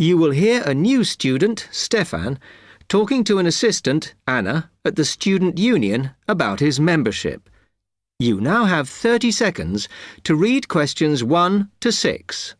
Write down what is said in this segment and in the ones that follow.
You will hear a new student, Stefan, talking to an assistant, Anna, at the student union about his membership. You now have 30 seconds to read questions 1 to 6.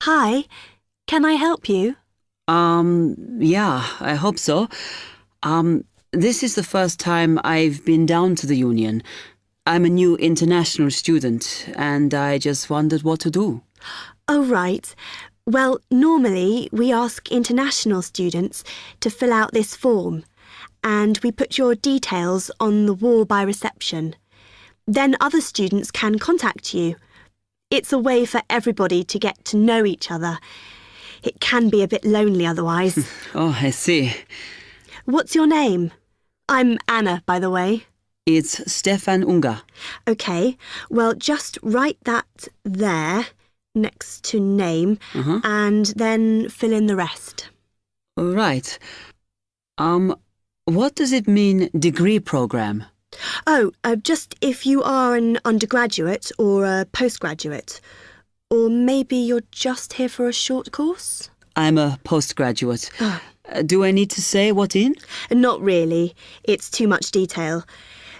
Hi, can I help you? Yeah, I hope so. This is the first time I've been down to the union. I'm a new international student, and I just wondered what to do. Oh, right. Well, normally we ask international students to fill out this form, and we put your details on the wall by reception. Then other students can contact you. It's a way for everybody to get to know each other. It can be a bit lonely otherwise. Oh, I see. What's your name? I'm Anna, by the way. It's Stefan Unger. OK, well, just write that there, next to name, and then fill in the rest. Right. What does it mean, degree program? Oh, just if you are an undergraduate or a postgraduate. Or maybe you're just here for a short course? I'm a postgraduate. Do I need to say what in? Not really. It's too much detail.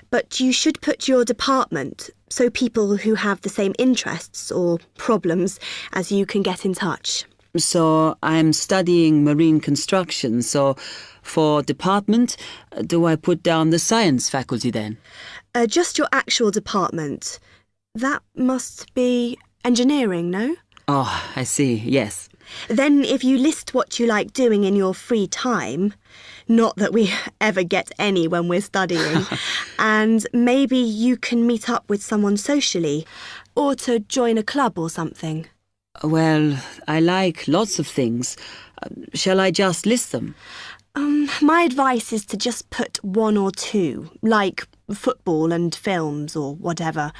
But you should put your department so people who have the same interests or problems as you can get in touch. So I'm studying marine construction, so for department, do I put down the science faculty then? Just your actual department. That must be engineering, no? Oh, I see, yes. Then if you list what you like doing in your free time, not that we ever get any when we're studying, and maybe you can meet up with someone socially, or to join a club or something. Well, I like lots of things. Shall I just list them? My advice is to just put 1 or 2, like football and films or whatever.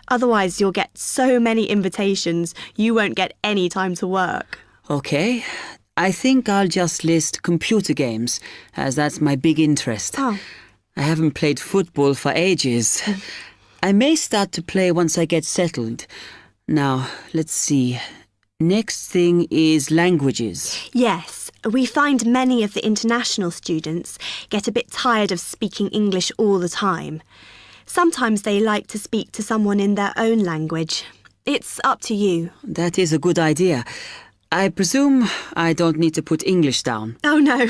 Otherwise, you'll get so many invitations, you won't get any time to work. Okay. I think I'll just list computer games, as that's my big interest. Oh. I haven't played football for ages. I may start to play once I get settled. Now, let's see. Next thing is languages. Yes, we find many of the international students get a bit tired of speaking English all the time. Sometimes they like to speak to someone in their own language. It's up to you. That is a good idea. I presume I don't need to put English down. Oh, no.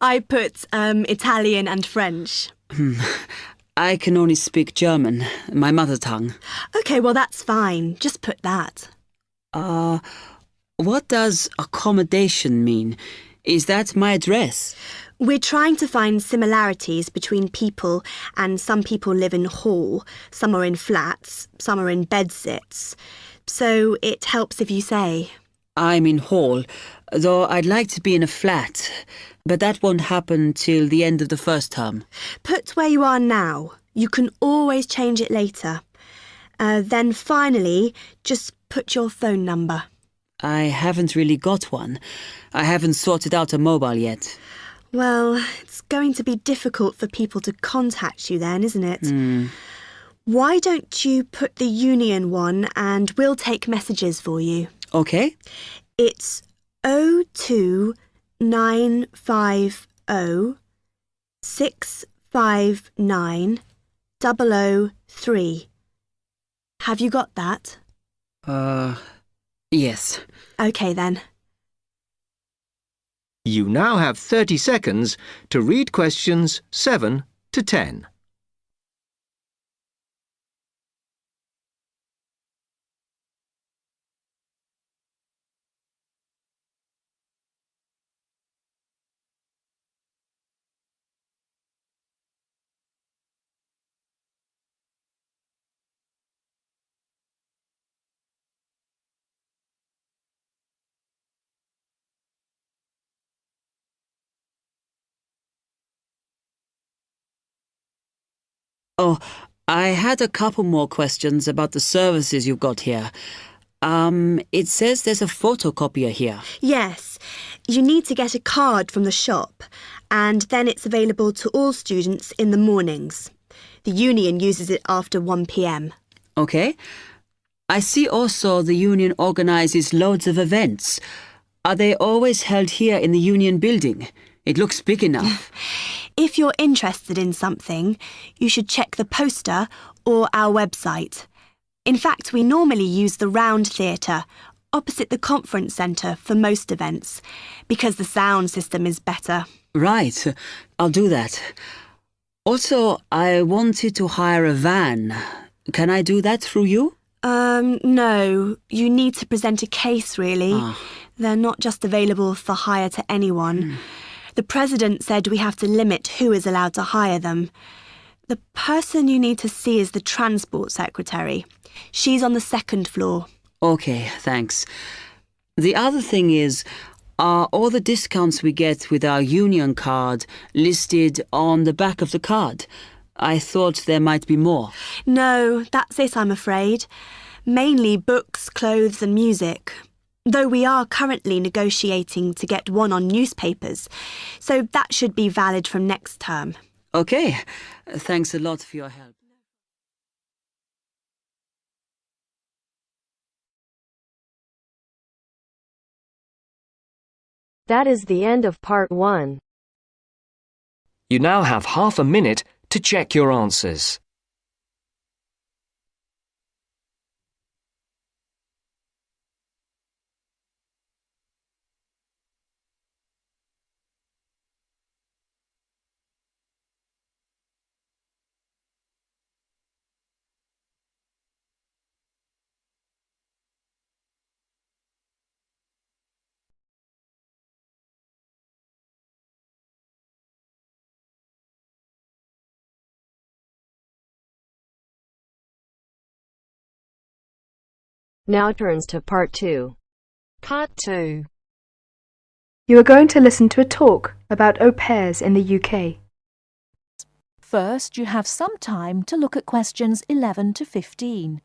I put Italian and French. I can only speak German, my mother tongue. OK, well, that's fine. Just put that. What does accommodation mean? Is that my address? We're trying to find similarities between people, and some people live in hall, some are in flats, some are in bedsits. So it helps if you say. I'm in hall, though I'd like to be in a flat, but that won't happen till the end of the first term. Put where you are now. You can always change it later. Then finally, just put your phone number. I haven't really got one. I haven't sorted out a mobile yet. Well, it's going to be difficult for people to contact you then, isn't it? Why don't you put the union one and we'll take messages for you? Okay. It's 02950 659 003. Have you got that? Yes. OK then. You now have 30 seconds to read questions 7 to 10. Oh, I had a couple more questions about the services you've got here. It says there's a photocopier here. Yes, you need to get a card from the shop, and then it's available to all students in the mornings. The union uses it after 1 p.m. Okay. I see also the union organises loads of events. Are they always held here in the union building? It looks big enough. If you're interested in something, you should check the poster or our website. In fact, we normally use the Round Theatre, opposite the conference centre for most events, because the sound system is better. Right, I'll do that. Also, I wanted to hire a van. Can I do that through you? No. You need to present a case, really. They're not just available for hire to anyone. The president said we have to limit who is allowed to hire them. The person you need to see is the transport secretary. She's on the 2nd floor. Okay, thanks. The other thing is, are all the discounts we get with our union card listed on the back of the card? I thought there might be more. No, that's it, I'm afraid. Mainly books, clothes and music. Though we are currently negotiating to get one on newspapers, so that should be valid from next term. Okay, thanks a lot for your help. That is the end of part 1. You now have half a minute to check your answers. Now turns to part 2. Part 2. You are going to listen to a talk about au pairs in the UK. First, you have some time to look at questions 11 to 15.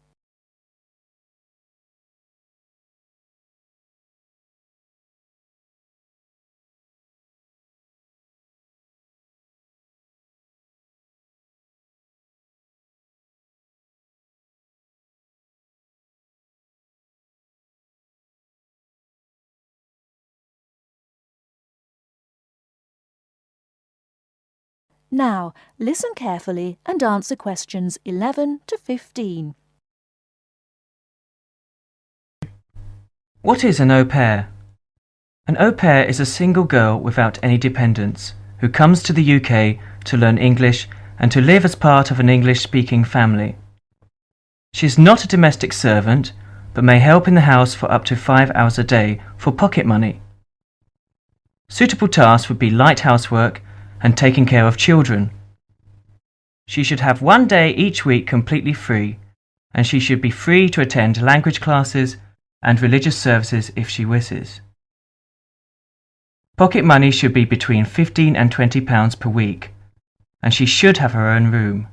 Now, listen carefully and answer questions 11 to 15. What is an au pair? An au pair is a single girl without any dependents who comes to the UK to learn English and to live as part of an English-speaking family. She is not a domestic servant, but may help in the house for up to 5 hours a day for pocket money. Suitable tasks would be light housework and taking care of children. She should have 1 day each week completely free, and she should be free to attend language classes and religious services if she wishes. Pocket money should be between £15 and £20 per week, and she should have her own room.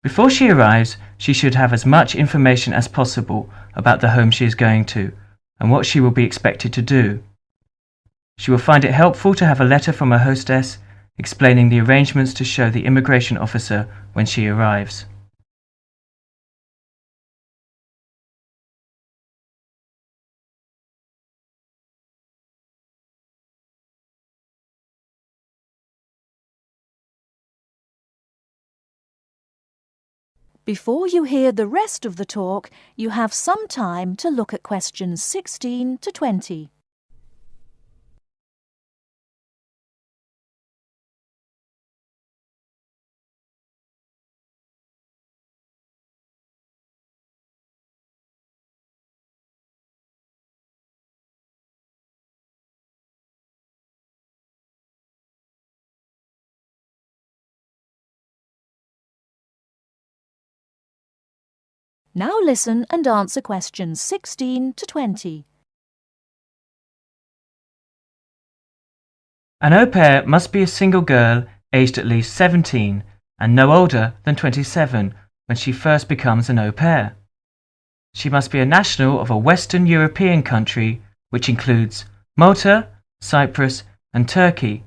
Before she arrives, she should have as much information as possible about the home she is going to and what she will be expected to do. She will find it helpful to have a letter from her hostess explaining the arrangements to show the immigration officer when she arrives. Before you hear the rest of the talk, you have some time to look at questions 16 to 20. Now listen and answer questions 16 to 20. An au pair must be a single girl aged at least 17 and no older than 27 when she first becomes an au pair. She must be a national of a Western European country, which includes Malta, Cyprus, and Turkey.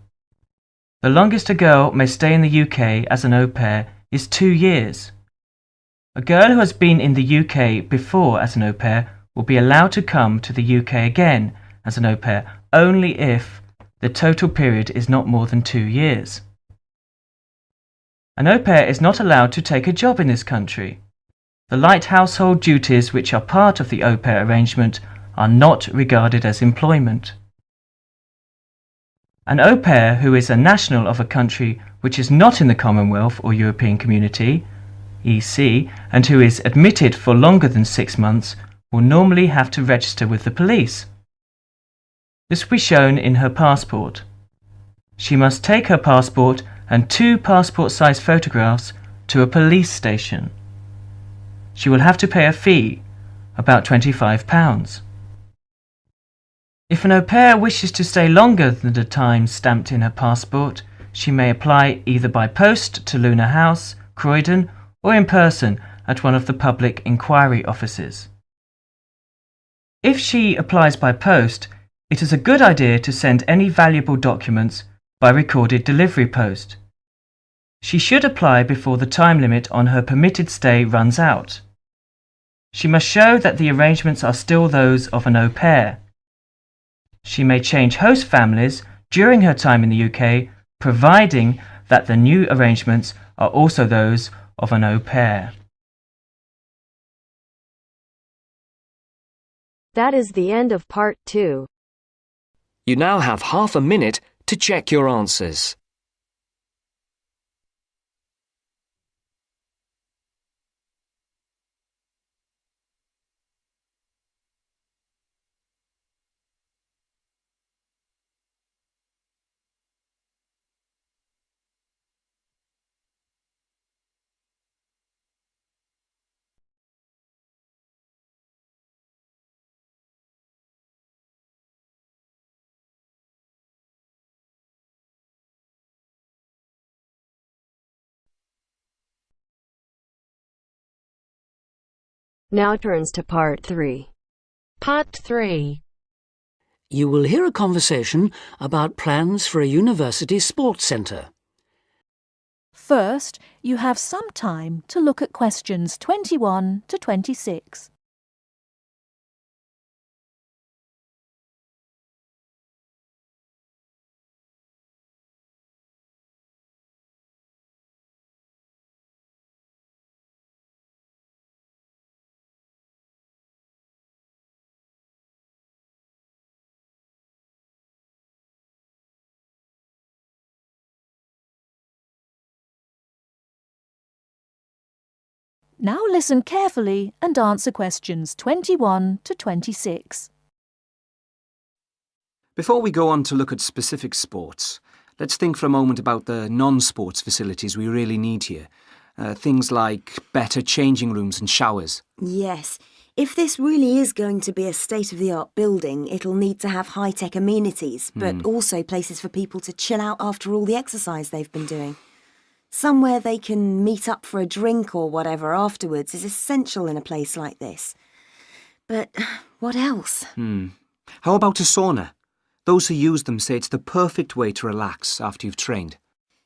The longest a girl may stay in the UK as an au pair is 2 years. A girl who has been in the UK before as an au pair will be allowed to come to the UK again as an au pair only if the total period is not more than 2 years. An au pair is not allowed to take a job in this country. The light household duties which are part of the au pair arrangement are not regarded as employment. An au pair who is a national of a country which is not in the Commonwealth or European Community, EC, and who is admitted for longer than 6 months will normally have to register with the police. This will be shown in her passport. She must take her passport and 2 passport-size photographs to a police station. She will have to pay a fee, about £25. If an au pair wishes to stay longer than the time stamped in her passport, she may apply either by post to Luna House, Croydon, or in person at one of the public inquiry offices. If she applies by post, it is a good idea to send any valuable documents by recorded delivery post. She should apply before the time limit on her permitted stay runs out. She must show that the arrangements are still those of an au pair. She may change host families during her time in the UK, providing that the new arrangements are also those of an au pair. That is the end of part 2. You now have half a minute to check your answers. Now turns to part 3. Part 3. You will hear a conversation about plans for a university sports centre. First, you have some time to look at questions 21 to 26. Now listen carefully and answer questions 21 to 26. Before we go on to look at specific sports, let's think for a moment about the non-sports facilities we really need here. Things like better changing rooms and showers. Yes. If this really is going to be a state-of-the-art building, it'll need to have high-tech amenities, but also places for people to chill out after all the exercise they've been doing. Somewhere they can meet up for a drink or whatever afterwards is essential in a place like this. But what else? How about a sauna? Those who use them say it's the perfect way to relax after you've trained.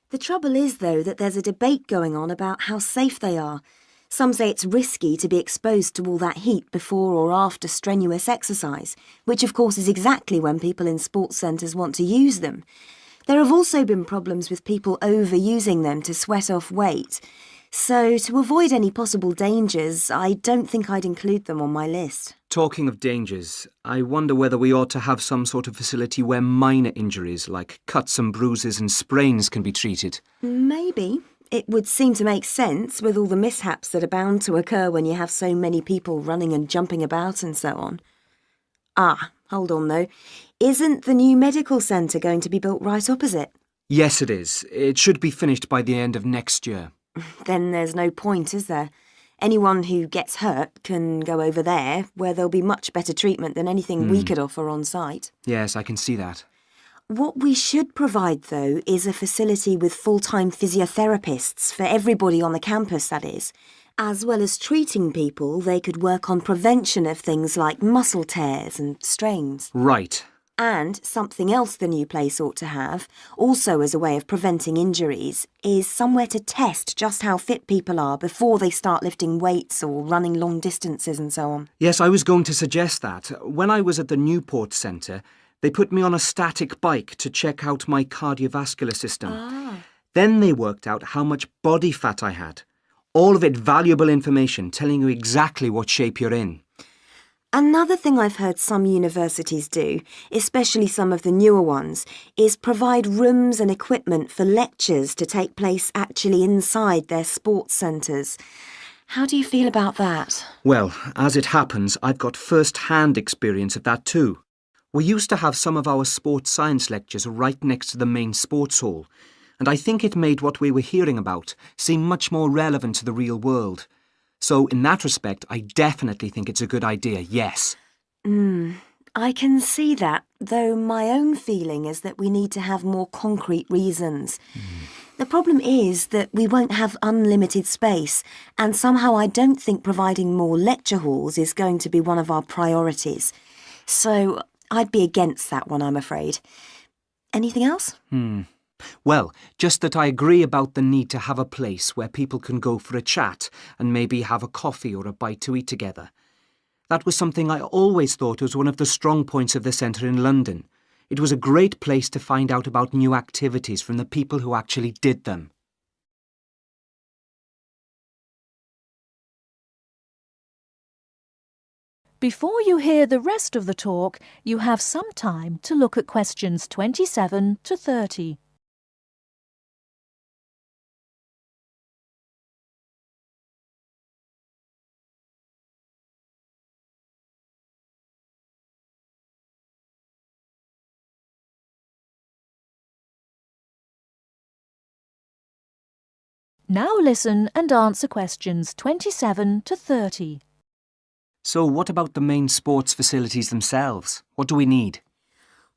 The trouble is, though, that there's a debate going on about how safe they are. Some say it's risky to be exposed to all that heat before or after strenuous exercise, which of course is exactly when people in sports centres want to use them. There have also been problems with people overusing them to sweat off weight. So, to avoid any possible dangers, I don't think I'd include them on my list. Talking of dangers, I wonder whether we ought to have some sort of facility where minor injuries like cuts and bruises and sprains can be treated. Maybe. It would seem to make sense with all the mishaps that are bound to occur when you have so many people running and jumping about and so on. Ah, hold on though. Isn't the new medical centre going to be built right opposite? Yes, it is. It should be finished by the end of next year. Then there's no point, is there? Anyone who gets hurt can go over there, where there'll be much better treatment than anything we could offer on site. Yes, I can see that. What we should provide, though, is a facility with full-time physiotherapists for everybody on the campus, that is. As well as treating people, they could work on prevention of things like muscle tears and strains. Right. And something else the new place ought to have, also as a way of preventing injuries, is somewhere to test just how fit people are before they start lifting weights or running long distances and so on. Yes, I was going to suggest that. When I was at the Newport Centre, they put me on a static bike to check out my cardiovascular system. Then they worked out how much body fat I had. All of it valuable information telling you exactly what shape you're in. Another thing I've heard some universities do, especially some of the newer ones, is provide rooms and equipment for lectures to take place actually inside their sports centres. How do you feel about that? Well, as it happens, I've got first-hand experience of that too. We used to have some of our sports science lectures right next to the main sports hall, and I think it made what we were hearing about seem much more relevant to the real world. So in that respect, I definitely think it's a good idea, yes. I can see that, though my own feeling is that we need to have more concrete reasons. The problem is that we won't have unlimited space, and somehow I don't think providing more lecture halls is going to be one of our priorities. So I'd be against that one, I'm afraid. Anything else? Well, just that I agree about the need to have a place where people can go for a chat and maybe have a coffee or a bite to eat together. That was something I always thought was one of the strong points of the centre in London. It was a great place to find out about new activities from the people who actually did them. Before you hear the rest of the talk, you have some time to look at questions 27 to 30. Now listen and answer questions 27 to 30. So what about the main sports facilities themselves? What do we need?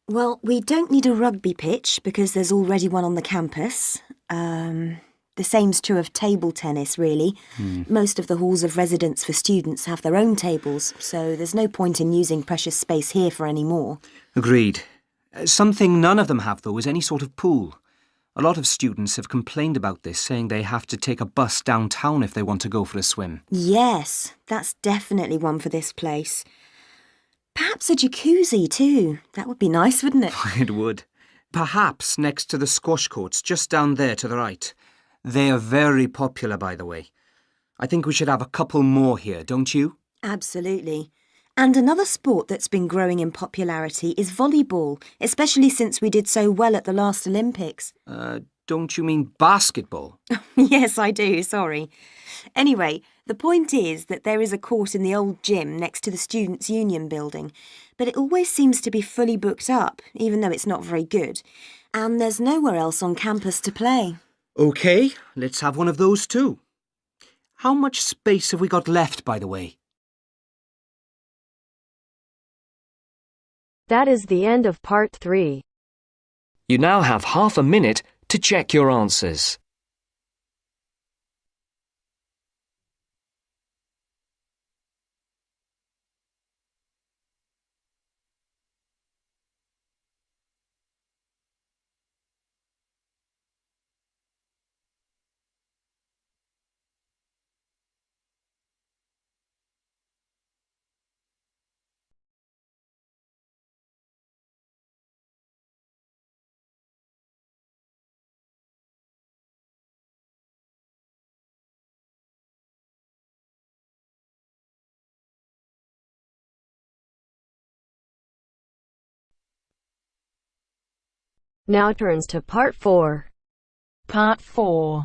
Well, we don't need a rugby pitch because there's already one on the campus. The same's true of table tennis, really. Most of the halls of residence for students have their own tables, so there's no point in using precious space here for any more. Agreed. Something none of them have, though, is any sort of pool. A lot of students have complained about this, saying they have to take a bus downtown if they want to go for a swim. Yes, that's definitely one for this place. Perhaps a jacuzzi too. That would be nice, wouldn't it? It would. Perhaps next to the squash courts, just down there to the right. They are very popular, by the way. I think we should have a couple more here, don't you? Absolutely. And another sport that's been growing in popularity is volleyball, especially since we did so well at the last Olympics. Don't you mean basketball? Yes, I do, sorry. Anyway, the point is that there is a court in the old gym next to the Students' Union building, but it always seems to be fully booked up, even though it's not very good. And there's nowhere else on campus to play. OK, let's have one of those too. How much space have we got left, by the way? That is the end of part 3. You now have half a minute to check your answers. Now turns to part 4. Part 4.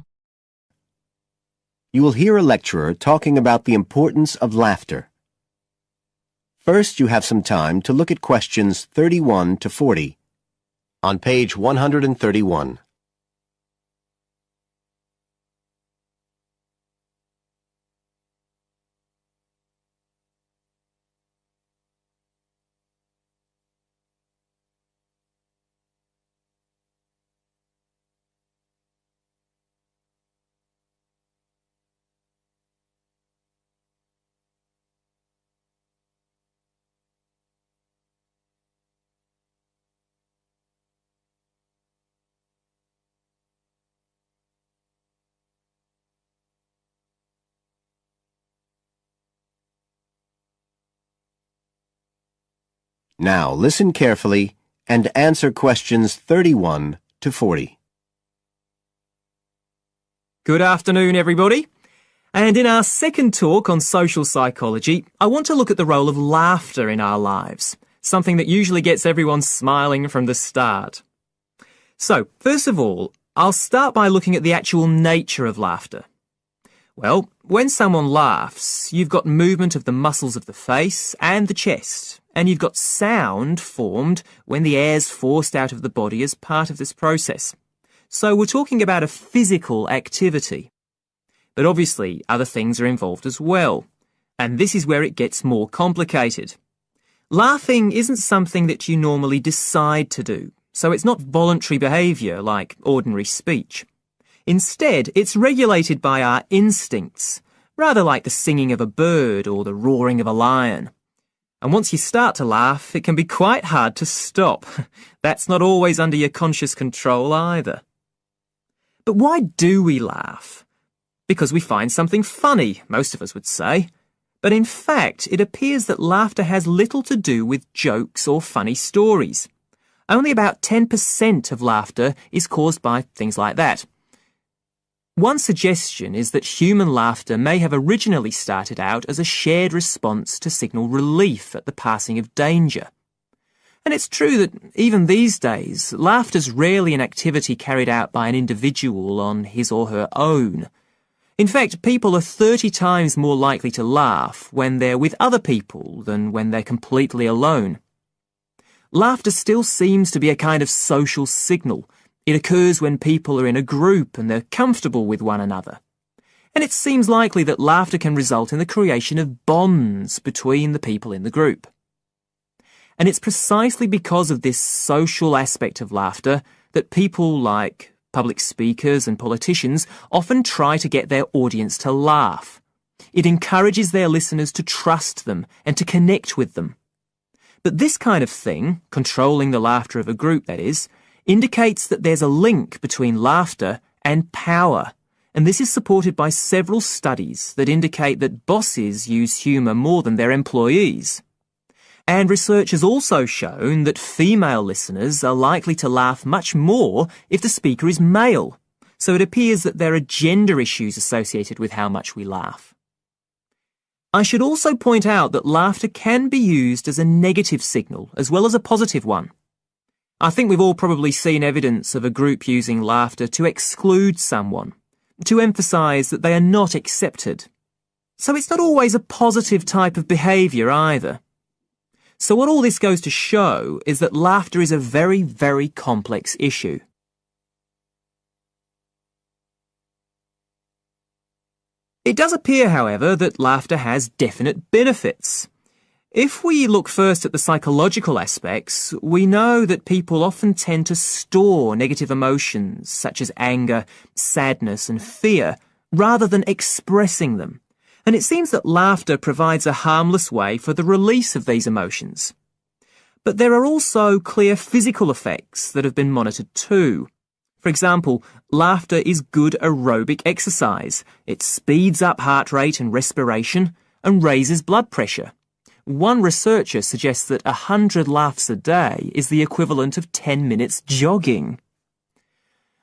You will hear a lecturer talking about the importance of laughter. First, you have some time to look at questions 31 to 40 on page 131. Now listen carefully and answer questions 31 to 40. Good afternoon, everybody. And in our second talk on social psychology, I want to look at the role of laughter in our lives, something that usually gets everyone smiling from the start. So, first of all, I'll start by looking at the actual nature of laughter. Well, when someone laughs, you've got movement of the muscles of the face and the chest, and you've got sound formed when the air's forced out of the body as part of this process. So we're talking about a physical activity. But obviously, other things are involved as well. And this is where it gets more complicated. Laughing isn't something that you normally decide to do, so it's not voluntary behaviour like ordinary speech. Instead, it's regulated by our instincts, rather like the singing of a bird or the roaring of a lion. And once you start to laugh, it can be quite hard to stop. That's not always under your conscious control either. But why do we laugh? Because we find something funny, most of us would say. But in fact, it appears that laughter has little to do with jokes or funny stories. Only about 10% of laughter is caused by things like that. One suggestion is that human laughter may have originally started out as a shared response to signal relief at the passing of danger. And it's true that even these days, laughter's rarely an activity carried out by an individual on his or her own. In fact, people are 30 times more likely to laugh when they're with other people than when they're completely alone. Laughter still seems to be a kind of social signal. It occurs when people are in a group and they're comfortable with one another. And it seems likely that laughter can result in the creation of bonds between the people in the group. And it's precisely because of this social aspect of laughter that people like public speakers and politicians often try to get their audience to laugh. It encourages their listeners to trust them and to connect with them. But this kind of thing, controlling the laughter of a group that is, indicates that there's a link between laughter and power. And this is supported by several studies that indicate that bosses use humour more than their employees. And research has also shown that female listeners are likely to laugh much more if the speaker is male. So it appears that there are gender issues associated with how much we laugh. I should also point out that laughter can be used as a negative signal as well as a positive one. I think we've all probably seen evidence of a group using laughter to exclude someone, to emphasise that they are not accepted. So it's not always a positive type of behaviour either. So what all this goes to show is that laughter is a very, very complex issue. It does appear, however, that laughter has definite benefits. If we look first at the psychological aspects, we know that people often tend to store negative emotions such as anger, sadness and fear, rather than expressing them. And it seems that laughter provides a harmless way for the release of these emotions. But there are also clear physical effects that have been monitored too. For example, laughter is good aerobic exercise. It speeds up heart rate and respiration and raises blood pressure. One researcher suggests that 100 laughs a day is the equivalent of 10 minutes jogging.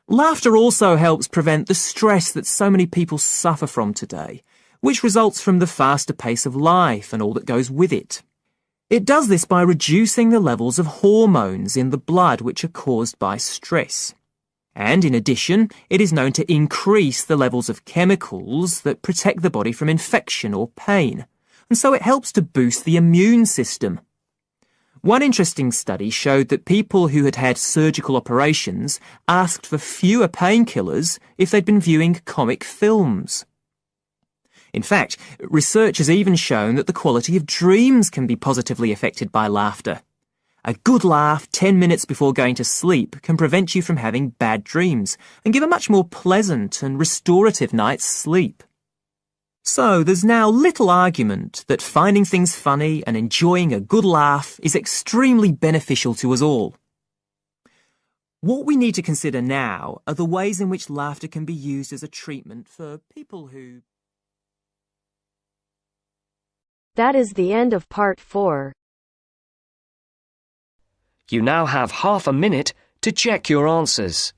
Laughter also helps prevent the stress that so many people suffer from today, which results from the faster pace of life and all that goes with it. It does this by reducing the levels of hormones in the blood which are caused by stress. And in addition, it is known to increase the levels of chemicals that protect the body from infection or pain, and so it helps to boost the immune system. One interesting study showed that people who had had surgical operations asked for fewer painkillers if they'd been viewing comic films. In fact, research has even shown that the quality of dreams can be positively affected by laughter. A good laugh 10 minutes before going to sleep can prevent you from having bad dreams and give a much more pleasant and restorative night's sleep. So there's now little argument that finding things funny and enjoying a good laugh is extremely beneficial to us all. What we need to consider now are the ways in which laughter can be used as a treatment for people who... That is the end of part 4. You now have half a minute to check your answers.